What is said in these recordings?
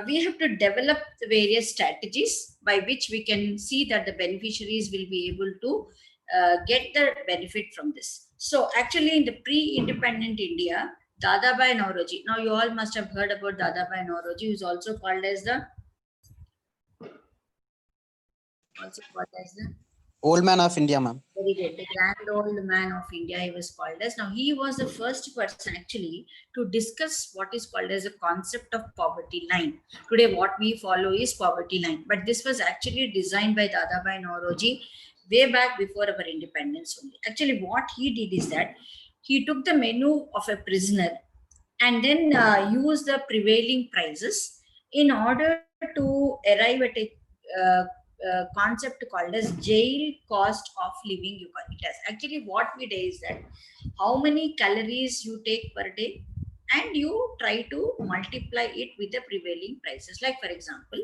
we have to develop the various strategies by which we can see that the beneficiaries will be able to get the benefit from this. So actually in the pre-independent India, Dadabhai Naoroji, now you all must have heard about Dadabhai Naoroji, who is also called as the Old Man of India, ma'am. Very good. The grand old man of India, he was called as. Now, he was the first person actually to discuss what is called as a concept of poverty line. Today, what we follow is poverty line. But this was actually designed by Dadabhai Naoroji way back before our independence only. Actually, what he did is that he took the menu of a prisoner and then used the prevailing prices in order to arrive at a concept called as jail cost of living, you call it as. Actually what we do is that how many calories you take per day and you try to multiply it with the prevailing prices. Like for example,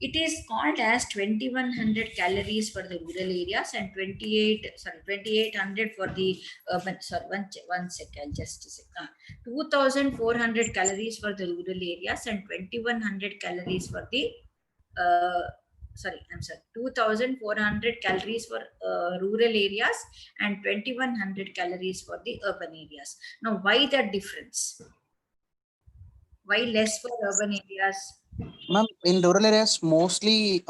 it is called as 2100 calories for the rural areas and 2800 for the urban. Sorry, one second, just a second. 2400 calories for the rural areas and 2100 calories for the sorry, I'm sorry, 2400 calories for rural areas and 2100 calories for the urban areas. Now, why that difference? Why less for urban areas? Ma'am, in rural areas, mostly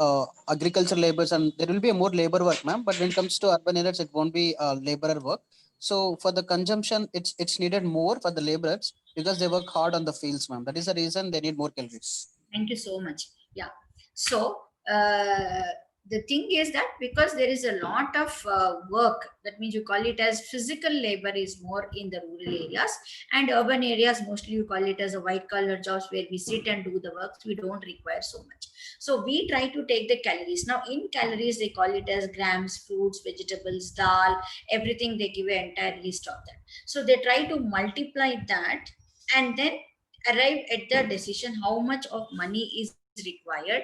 agricultural labors and there will be a more labor work, ma'am. But when it comes to urban areas, it won't be laborer work. So for the consumption, it's needed more for the laborers because they work hard on the fields, ma'am. That is the reason they need more calories. Thank you so much. Yeah. So the thing is that because there is a lot of work, that means you call it as physical labor is more in the rural areas, and urban areas mostly you call it as a white collar jobs where we sit and do the works. We don't require so much. So we try to take the calories. Now in calories they call it as grams, fruits, vegetables, dal, everything. They give an entire list of that. So they try to multiply that and then arrive at the decision how much of money is required.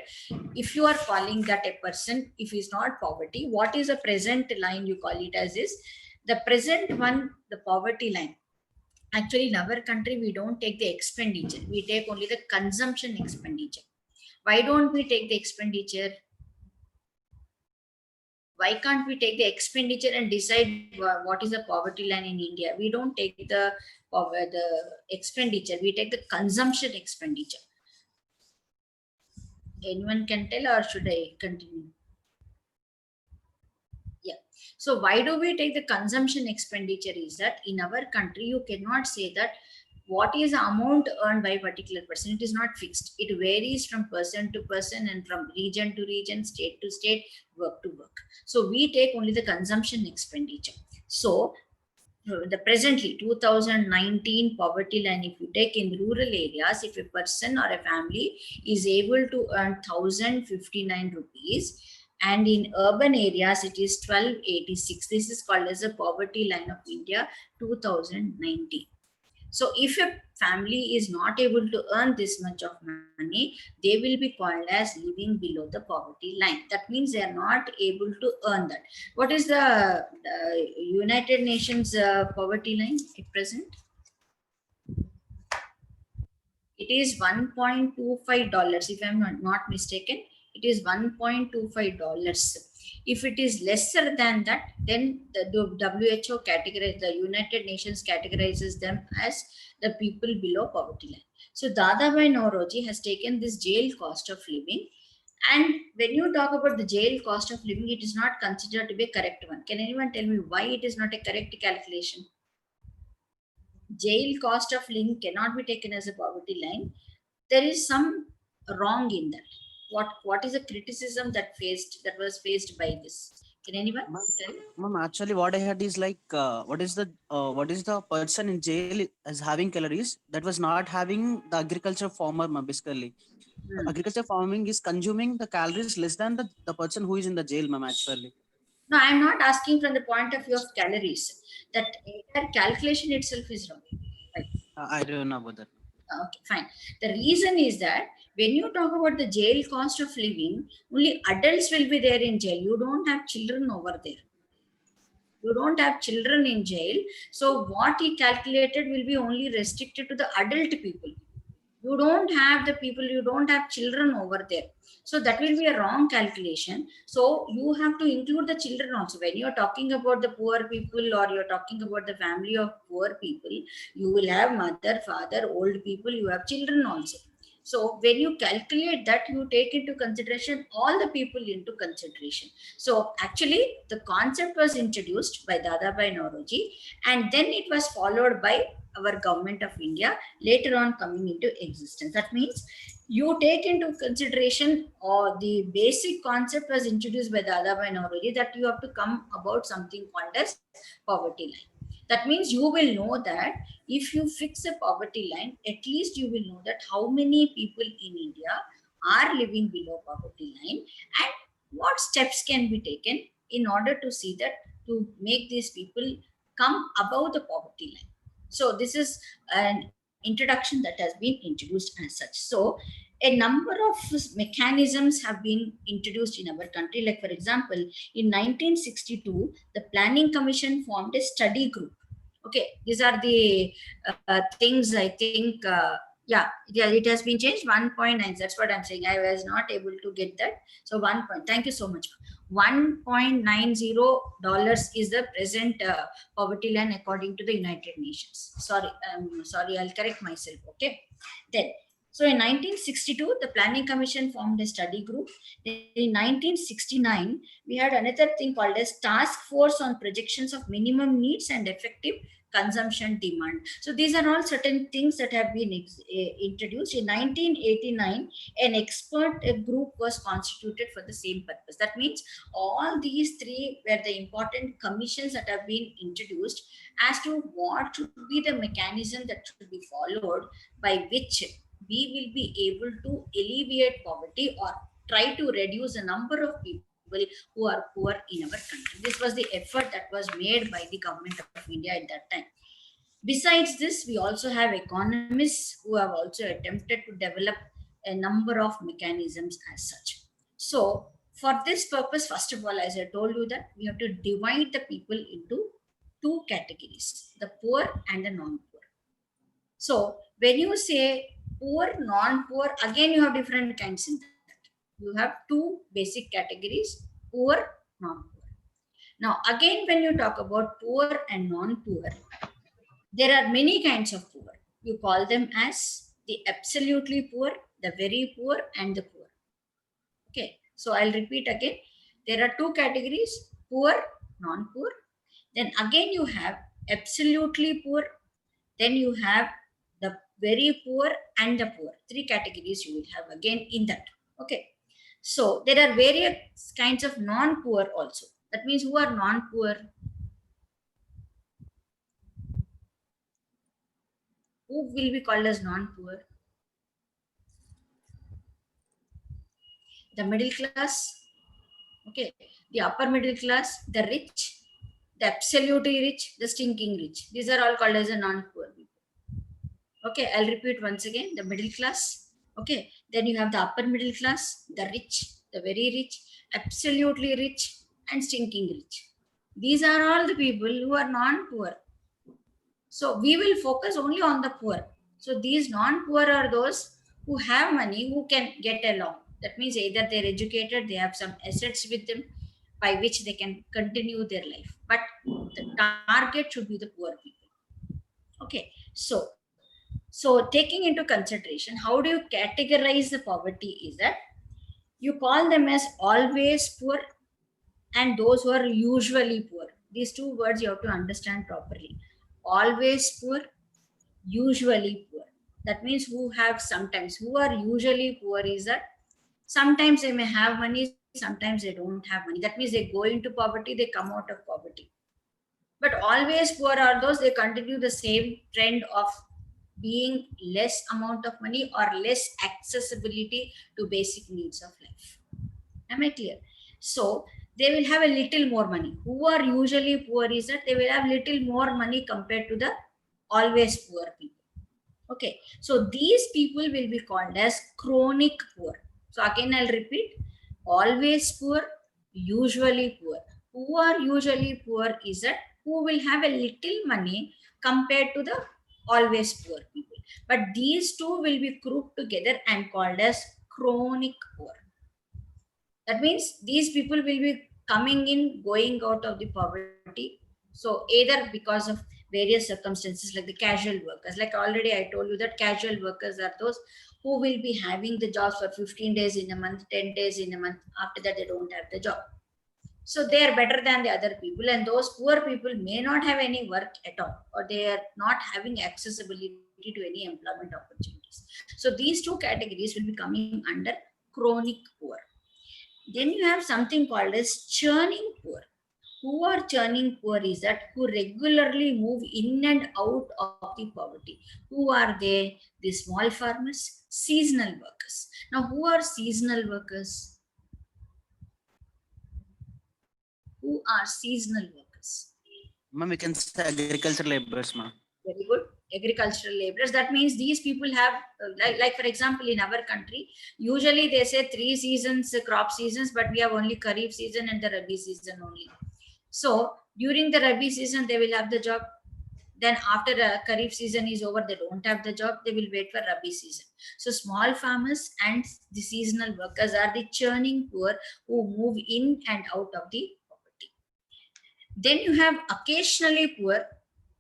If you are calling that a person, if he's not poverty, what is a present line you call it as is the present one, the poverty line. Actually in our country we don't take the expenditure, we take only the consumption expenditure. Why don't we take the expenditure? Why can't we take the expenditure and decide what is the poverty line in India? We don't take the expenditure, we take the consumption expenditure. Anyone can tell or should I continue? Yeah. So why do we take the consumption expenditure is that in our country, you cannot say that what is the amount earned by a particular person. It is not fixed. It varies from person to person and from region to region, state to state, work to work. So we take only the consumption expenditure. So the presently 2019 poverty line, if you take in rural areas, if a person or a family is able to earn 1059 rupees, and in urban areas it is 1286. This is called as a poverty line of India 2019. So if a family is not able to earn this much of money, they will be called as living below the poverty line. That means they are not able to earn that. What is the United Nations poverty line at present? It is $1.25. If I'm not mistaken, it is $1.25. If it is lesser than that, then the WHO categorizes, the United Nations categorizes them as the people below poverty line. So Dadabhai Naoroji has taken this jail cost of living. And when you talk about the jail cost of living, it is not considered to be a correct one. Can anyone tell me why it is not a correct calculation? Jail cost of living cannot be taken as a poverty line. There is some wrong in that. What is the criticism that was faced by this? Can anyone tell? Ma'am, actually, what I heard is like, what is the person in jail as having calories that was not having the agriculture farmer, ma'am, basically. Agriculture farming is consuming the calories less than the person who is in the jail, ma'am, actually. No, I'm not asking from the point of view of calories. That entire calculation itself is wrong. Right. I don't know about that. Okay, fine. The reason is that when you talk about the jail cost of living, only adults will be there in jail. You don't have children over there. You don't have children in jail. So what he calculated will be only restricted to the adult people. You don't have the people, you don't have children over there. So that will be a wrong calculation. So you have to include the children also. When you're talking about the poor people or you're talking about the family of poor people, you will have mother, father, old people, you have children also. So when you calculate that, you take into consideration all the people into consideration. So actually, the concept was introduced by Dadabhai Naoroji, and then it was followed by our government of India later on coming into existence. That means you take into consideration or the basic concept was introduced by Dadabhai Naoroji that you have to come about something called as poverty line. That means you will know that if you fix a poverty line, at least you will know that how many people in India are living below poverty line and what steps can be taken in order to see that to make these people come above the poverty line. So this is an introduction that has been introduced as such. So a number of mechanisms have been introduced in our country. Like for example, in 1962, the Planning Commission formed a study group. Okay, these are the things I think. Yeah, it has been changed 1.9. That's what I'm saying. I was not able to get that. So 1 point. Thank you so much. $1.90 is the present poverty line according to the United Nations. Sorry, I'll correct myself. Okay, then. So in 1962, the Planning Commission formed a study group. In 1969, we had another thing called as Task Force on Projections of Minimum Needs and Effective Consumption Demand. So these are all certain things that have been introduced. In 1989, an expert group was constituted for the same purpose. That means all these three were the important commissions that have been introduced as to what should be the mechanism that should be followed by which we will be able to alleviate poverty or try to reduce the number of people who are poor in our country. This was the effort that was made by the government of India at that time. Besides this, we also have economists who have also attempted to develop a number of mechanisms as such. So, for this purpose, first of all, as I told you, that we have to divide the people into two categories, the poor and the non-poor. So, when you say poor, non-poor, again you have different kinds in that. You have two basic categories, poor, non-poor. Now, again, when you talk about poor and non-poor, there are many kinds of poor. You call them as the absolutely poor, the very poor, and the poor. Okay, so I'll repeat again. There are two categories, poor, non-poor. Then again you have absolutely poor. Then you have the very poor and the poor. Three categories you will have again in that. Okay. So there are various kinds of non-poor also. That means who are non-poor? Who will be called as non-poor? The middle class, okay, the upper middle class, the rich, the absolutely rich, the stinking rich. These are all called as a non-poor people. Okay, I'll repeat once again. The middle class, okay, then you have the upper middle class, the rich, the very rich, absolutely rich, and stinking rich. These are all the people who are non-poor. So we will focus only on the poor. So these non-poor are those who have money, who can get along. That means either they're educated, they have some assets with them by which they can continue their life. But the target should be the poor people. Okay, so taking into consideration, how do you categorize the poverty is that you call them as always poor and those who are usually poor. These two words you have to understand properly. Always poor, usually poor. That means who have sometimes, who are usually poor is that sometimes they may have money, sometimes they don't have money. That means they go into poverty, they come out of poverty. But always poor are those, they continue the same trend of being less amount of money or less accessibility to basic needs of life. Am I clear? So they will have a little more money. Who are usually poor is that they will have little more money compared to the always poor people. Okay, so these people will be called as chronic poor. So again, I'll repeat, always poor, usually poor. Who are usually poor is that who will have a little money compared to the always poor people. But these two will be grouped together and called as chronic poor. That means these people will be coming in, going out of the poverty. So either because of various circumstances like the casual workers, like already I told you that casual workers are those who will be having the jobs for 15 days in a month, 10 days in a month. After that, they don't have the job. So they are better than the other people, and those poor people may not have any work at all, or they are not having accessibility to any employment opportunities. So these two categories will be coming under chronic poor. Then you have something called as churning poor. Who are churning poor is that who regularly move in and out of the poverty. Who are they? The small farmers, seasonal workers. Now, who are seasonal workers? Who are seasonal workers? Ma'am, we can say agriculture laborers, ma'am. Very good. Agricultural laborers. That means these people have, like for example, in our country, usually they say 3 seasons, crop seasons, but we have only Kharif season and the Rabi season only. So during the Rabi season, they will have the job. Then after the Kharif season is over, they don't have the job. They will wait for Rabi season. So small farmers and the seasonal workers are the churning poor who move in and out of the poverty. Then you have occasionally poor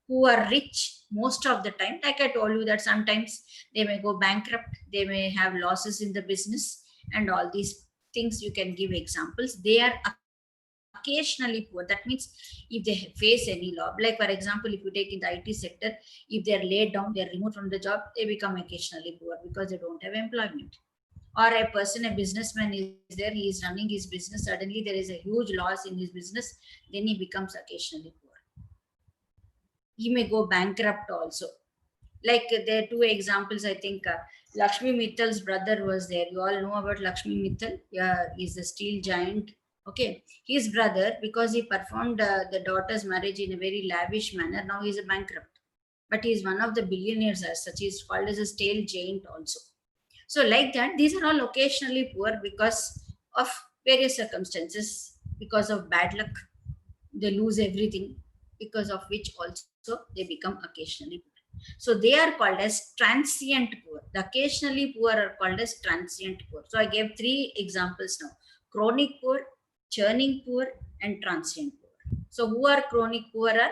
who are rich most of the time. Like I told you that sometimes they may go bankrupt, they may have losses in the business and all these things. You can give examples. They are occasionally poor. That means if they face any law, like for example, if you take in the IT sector, if they're laid down, they're removed from the job, they become occasionally poor because they don't have employment. Or a person, a businessman is there, he is running his business, suddenly there is a huge loss in his business, then he becomes occasionally poor. He may go bankrupt also. Like there are two examples, I think Lakshmi Mittal's brother was there. You all know about Lakshmi Mittal. Yeah, he's a steel giant. Okay, his brother, because he performed the daughter's marriage in a very lavish manner, now he's a bankrupt. But he's one of the billionaires as such. He's called as a steel giant also. So like that, these are all occasionally poor because of various circumstances, because of bad luck. They lose everything, because of which also they become occasionally poor. So they are called as transient poor. The occasionally poor are called as transient poor. So I gave 3 examples now: chronic poor, churning poor, and transient poor. So who are chronic poor are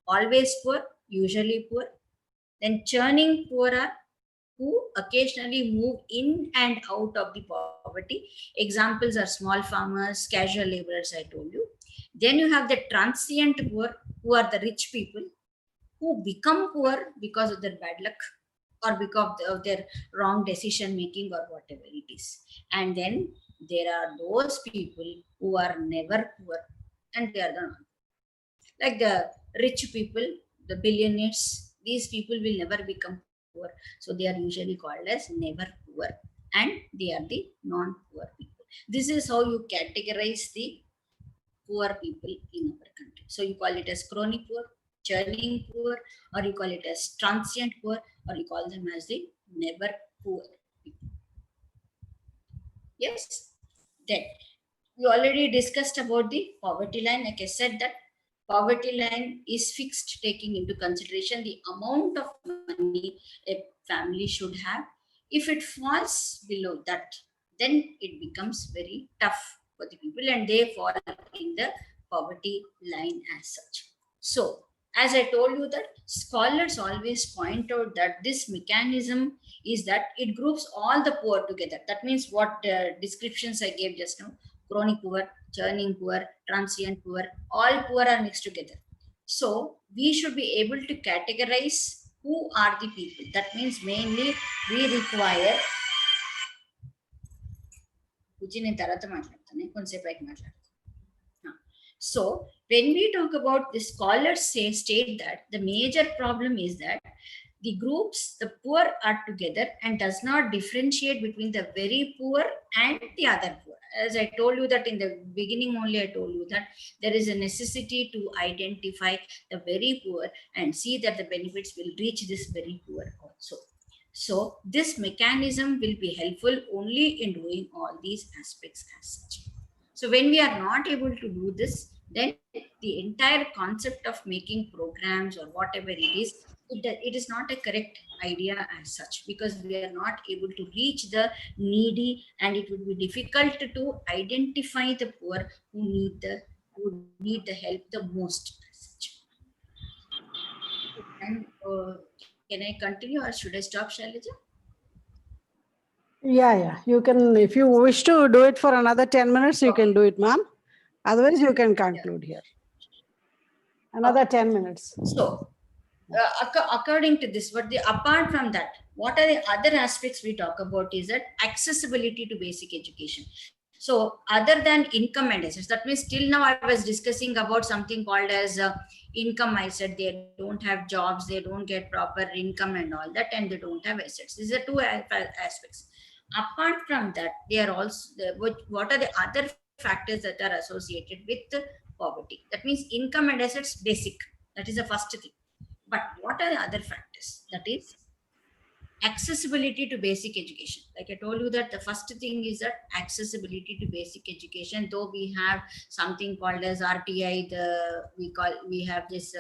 always poor, usually poor. Then churning poor are who occasionally move in and out of the poverty. Examples are small farmers, casual laborers, I told you. Then you have the transient poor, who are the rich people who become poor because of their bad luck or because of their wrong decision making or whatever it is. And then there are those people who are never poor and they are the like the rich people, the billionaires. These people will never become poor. So they are usually called as never poor and they are the non-poor people. This is how you categorize the poor people in our country. So you call it as chronic poor, churning poor, or you call it as transient poor, or you call them as the never poor people. Yes, then we already discussed about the poverty line. Like I said that poverty line is fixed, taking into consideration the amount of money a family should have. If it falls below that, then it becomes very tough for the people and they fall in the poverty line as such. So, as I told you that scholars always point out that this mechanism is that it groups all the poor together. That means what descriptions I gave just now: chronic poor, churning poor, transient poor, all poor are mixed together. So we should be able to categorize who are the people. That means mainly we require so when we talk about the scholars state that the major problem is that the groups, the poor are together and does not differentiate between the very poor and the other poor. As I told you that in the beginning only, I told you that there is a necessity to identify the very poor and see that the benefits will reach this very poor also. So this mechanism will be helpful only in doing all these aspects as such. So when we are not able to do this, then the entire concept of making programs or whatever it is it is not a correct idea as such, because we are not able to reach the needy, and it would be difficult to identify the poor who need the help the most as such. And can I continue or should I stop, Shailaja? Yeah. You can, if you wish to do it for another 10 minutes, you can do it, ma'am. Otherwise, you can conclude here. Another 10 minutes. So, according to this, apart from that, what are the other aspects we talk about is that accessibility to basic education. So, other than income and assets, that means till now I was discussing about something called as income. I said they don't have jobs, they don't get proper income and all that, and they don't have assets. These are two aspects. Apart from that, they are also what are the other factors that are associated with poverty? That means income and assets, basic. That is the first thing. But what are the other factors? That is accessibility to basic education. Like I told you that the first thing is that accessibility to basic education. Though we have something called as RTI, we have this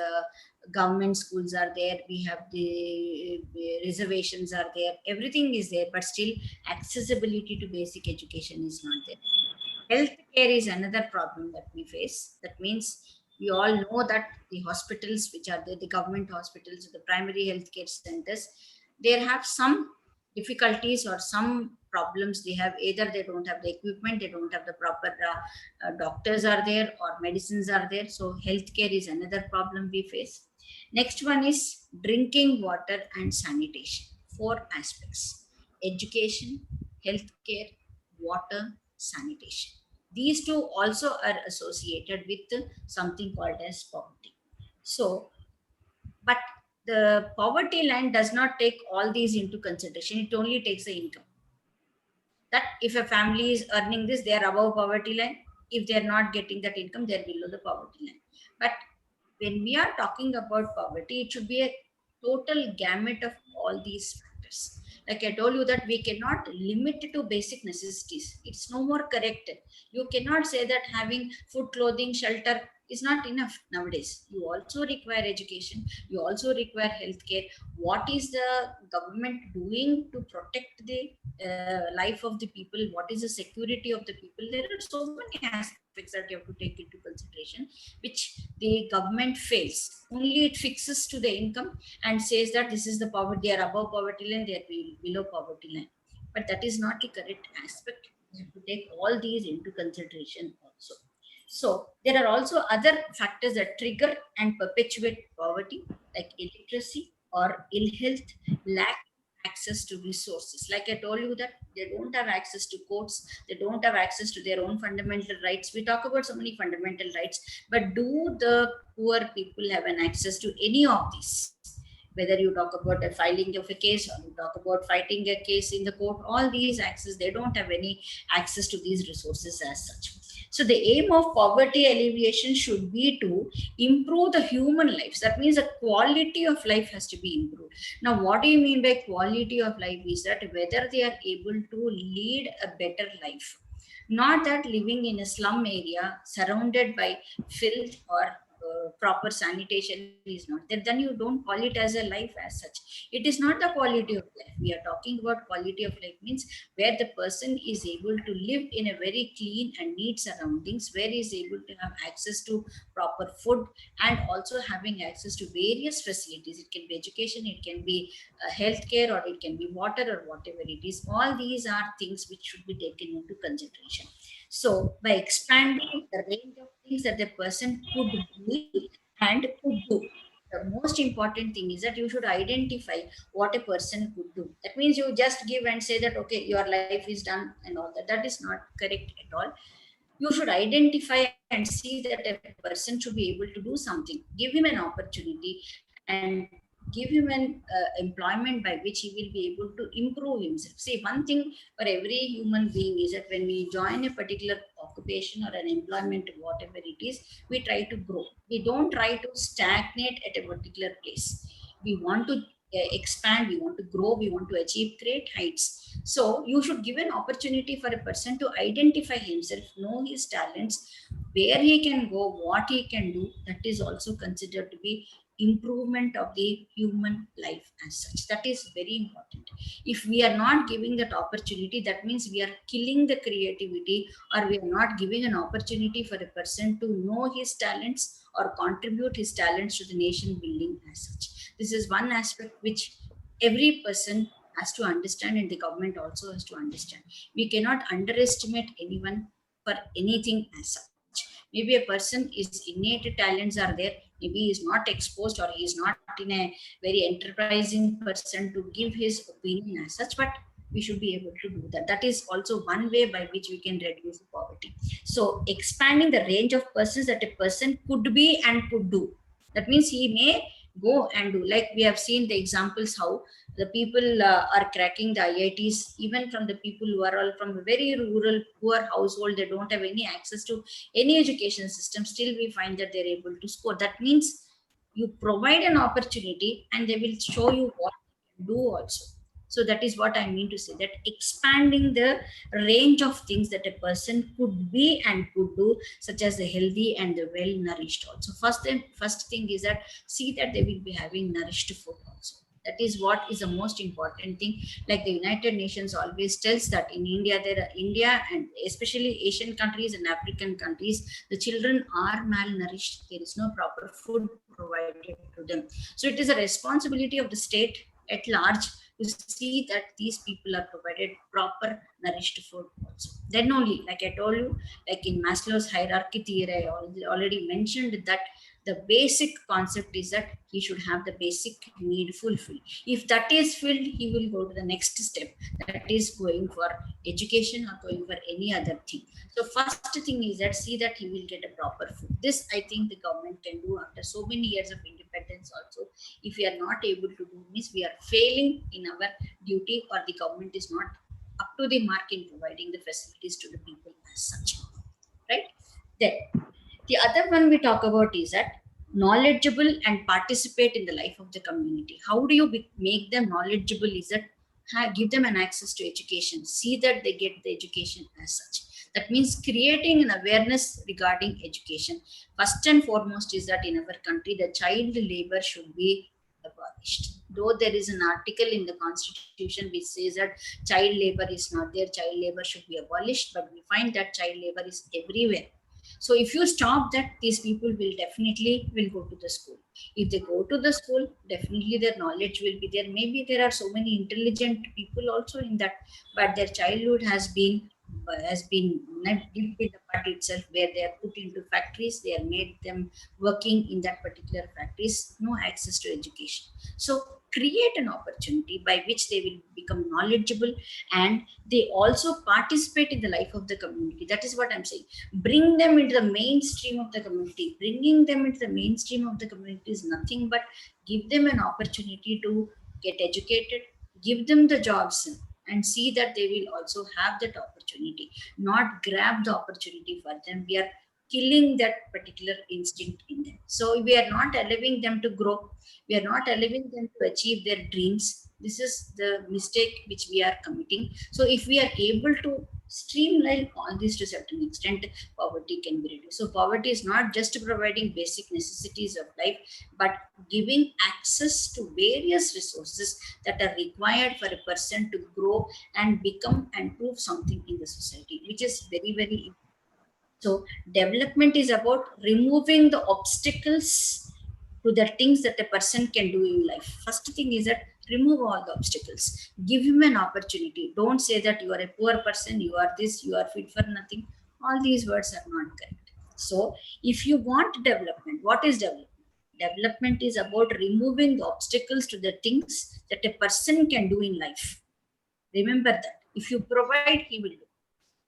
government schools are there, we have the reservations are there, everything is there, but still accessibility to basic education is not there. Healthcare is another problem that we face. That means we all know that the hospitals which are there, the government hospitals, the primary healthcare centers, they have some difficulties or some problems. They have either they don't have the equipment, they don't have the proper doctors are there, or medicines are there. So healthcare is another problem we face. Next one is drinking water and sanitation. 4 aspects: education, healthcare, water, sanitation. These two also are associated with something called as poverty. So, but the poverty line does not take all these into consideration. It only takes the income. That if a family is earning this, they are above poverty line. If they are not getting that income, they are below the poverty line. But when we are talking about poverty, it should be a total gamut of all these factors. Like I told you that we cannot limit it to basic necessities. It's no more correct. You cannot say that having food, clothing, shelter is not enough nowadays. You also require education. You also require healthcare. What is the government doing to protect the life of the people? What is the security of the people? There are so many aspects that you have to take into consideration, which the government fails. Only it fixes to the income and says that this is the poverty, they are above poverty line, they are below poverty line. But that is not the correct aspect. You have to take all these into consideration also. So there are also other factors that trigger and perpetuate poverty, like illiteracy or ill health, lack access to resources. Like I told you that they don't have access to courts, they don't have access to their own fundamental rights. We talk about so many fundamental rights, but do the poor people have an access to any of these? Whether you talk about a filing of a case or you talk about fighting a case in the court, all these access, they don't have any access to these resources as such. So the aim of poverty alleviation should be to improve the human lives. That means the quality of life has to be improved. Now, what do you mean by quality of life is that whether they are able to lead a better life. Not that living in a slum area surrounded by filth or proper sanitation is not there, then you don't call it as a life as such. It is not the quality of life. We are talking about quality of life means where the person is able to live in a very clean and neat surroundings, where he is able to have access to proper food and also having access to various facilities. It can be education, it can be healthcare, or it can be water, or whatever it is. All these are things which should be taken into consideration. So by expanding the range of things that the person could be and could do, the most important thing is that you should identify what a person could do. That means you just give and say that, okay, your life is done and all that. That is not correct at all. You should identify and see that a person should be able to do something. Give him an opportunity and give him an employment by which he will be able to improve himself. See, one thing for every human being is that when we join a particular occupation or an employment, whatever it is, we try to grow. We don't try to stagnate at a particular place. We want to expand, we want to grow, we want to achieve great heights. So you should give an opportunity for a person to identify himself, know his talents, where he can go, what he can do. That is also considered to be improvement of the human life as such. That is very important. If we are not giving that opportunity, that means we are killing the creativity, or we are not giving an opportunity for a person to know his talents or contribute his talents to the nation building as such. This is one aspect which every person has to understand, and the government also has to understand. We cannot underestimate anyone for anything as such. Maybe a person is innate talents are there, maybe he is not exposed, or he is not in a very enterprising person to give his opinion as such, but we should be able to do that. That is also one way by which we can reduce poverty. So expanding the range of persons that a person could be and could do, that means he may go and do, like we have seen the examples how the people are cracking the IITs, even from the people who are all from a very rural poor household, they don't have any access to any education system, still we find that they're able to score. That means you provide an opportunity and they will show you what you can do also. So that is what I mean to say, that expanding the range of things that a person could be and could do, such as the healthy and the well nourished also. First thing is that see that they will be having nourished food also. That is what is the most important thing. Like the United Nations always tells that in India, India and especially Asian countries and African countries, the children are malnourished. There is no proper food provided to them. So it is a responsibility of the state at large to see that these people are provided proper nourished food also. Then only, like I told you, like in Maslow's hierarchy theory, I already mentioned that the basic concept is that he should have the basic need fulfilled. If that is filled, he will go to the next step, that is going for education or going for any other thing. So first thing is that see that he will get a proper food. This I think the government can do after so many years of independence also. If we are not able to do this, we are failing in our duty, or the government is not up to the mark in providing the facilities to the people as such, right? Then the other one we talk about is that knowledgeable and participate in the life of the community. How do you make them knowledgeable? Is that give them an access to education, see that they get the education as such. That means creating an awareness regarding education. First and foremost is that in our country, the child labor should be abolished. Though there is an article in the constitution which says that child labor is not there, child labor should be abolished, but we find that child labor is everywhere. So if you stop that, these people will definitely will go to the school. If they go to the school, definitely their knowledge will be there. Maybe there are so many intelligent people also in that, but their childhood has been not dipped in the part itself, where they are put into factories, they are made them working in that particular factories, no access to education. So create an opportunity by which they will become knowledgeable, and they also participate in the life of the community. That is what I'm saying. Bring them into the mainstream of the community. Bringing them into the mainstream of the community is nothing but give them an opportunity to get educated, give them the jobs, and see that they will also have that opportunity, not grab the opportunity for them. We are killing that particular instinct in them. So we are not allowing them to grow. We are not allowing them to achieve their dreams. This is the mistake which we are committing. So if we are able to streamline all this to a certain extent, poverty can be reduced. So poverty is not just providing basic necessities of life, but giving access to various resources that are required for a person to grow and become and prove something in the society, which is very, very important. So development is about removing the obstacles to the things that a person can do in life. First thing is that remove all the obstacles. Give him an opportunity. Don't say that you are a poor person, you are this, you are fit for nothing. All these words are not correct. So if you want development, what is development? Development is about removing the obstacles to the things that a person can do in life. Remember that. If you provide, he will do.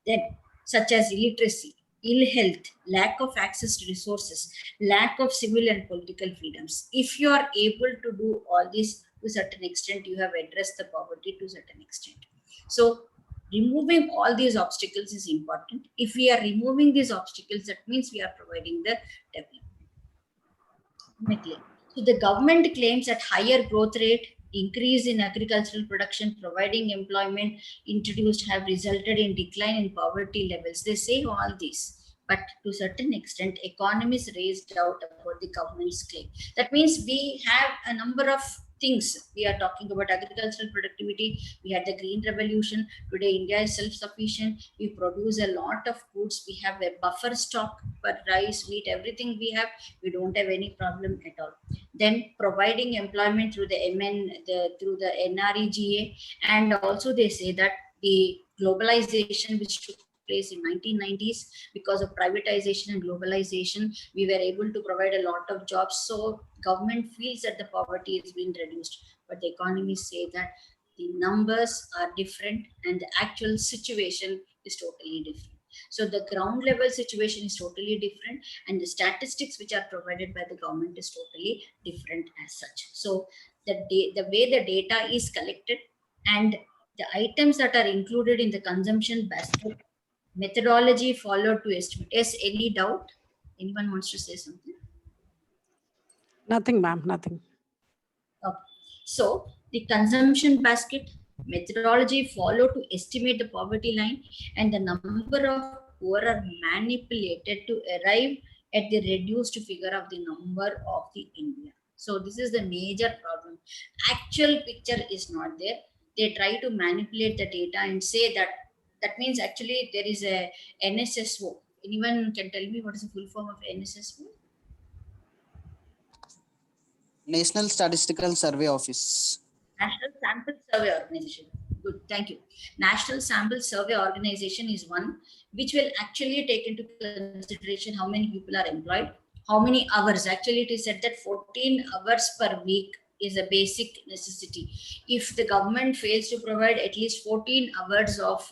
Then, such as illiteracy, ill health, lack of access to resources, lack of civil and political freedoms. If you are able to do all this to a certain extent, you have addressed the poverty to a certain extent. So, removing all these obstacles is important. If we are removing these obstacles, that means we are providing the development. So, the government claims that higher growth rate, increase in agricultural production, providing employment introduced have resulted in decline in poverty levels. They say all this. but to a certain extent, economists raised doubt about the government's claim. That means we have a number of things. We are talking about agricultural productivity. We had the green revolution. Today, India is self-sufficient. We produce a lot of goods. We have a buffer stock for rice, wheat, everything we have. We don't have any problem at all. Then providing employment through through the NREGA, and also they say that the globalization which took place in 1990s, because of privatization and globalization, we were able to provide a lot of jobs. So government feels that the poverty has been reduced, but the economists say that the numbers are different and the actual situation is totally different. So the ground level situation is totally different, and the statistics which are provided by the government is totally different as such. So the way the data is collected and the items that are included in the consumption basket, methodology followed to estimate. Yes, any doubt? Anyone wants to say something? Nothing, ma'am, nothing. Okay. So the consumption basket methodology followed to estimate the poverty line, and the number of poor are manipulated to arrive at the reduced figure of the number of the India. So this is the major problem. Actual picture is not there. They try to manipulate the data and say that means actually there is a NSSO. Anyone can tell me what is the full form of NSSO? National Statistical Survey Office. National Sample Survey Organization. Good, thank you. National Sample Survey Organization is one which will actually take into consideration how many people are employed, how many hours. Actually, it is said that 14 hours per week is a basic necessity. If the government fails to provide at least 14 hours of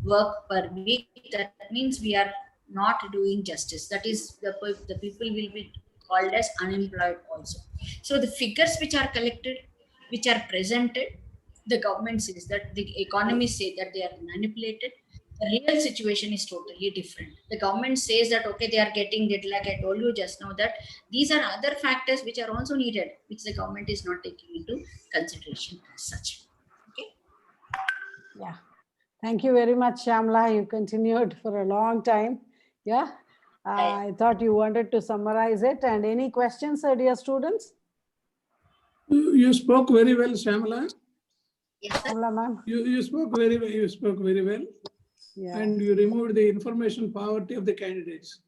work per week, that means we are not doing justice. That is, the people will be called as unemployed also. So the figures which are collected, which are presented, the government says that, the economists say that they are manipulated. The real situation is totally different. The government says that, okay, they are getting it, like I told you just now, that these are other factors which are also needed, which the government is not taking into consideration as such. Okay. Yeah. Thank you very much, Shyamla. You continued for a long time. Yeah. I thought you wanted to summarize it. And any questions, dear students? You spoke very well, Shyamala. Yes, sir. Shyamla, ma'am. You spoke very well. You spoke very well. Yeah. And you removed the information poverty of the candidates.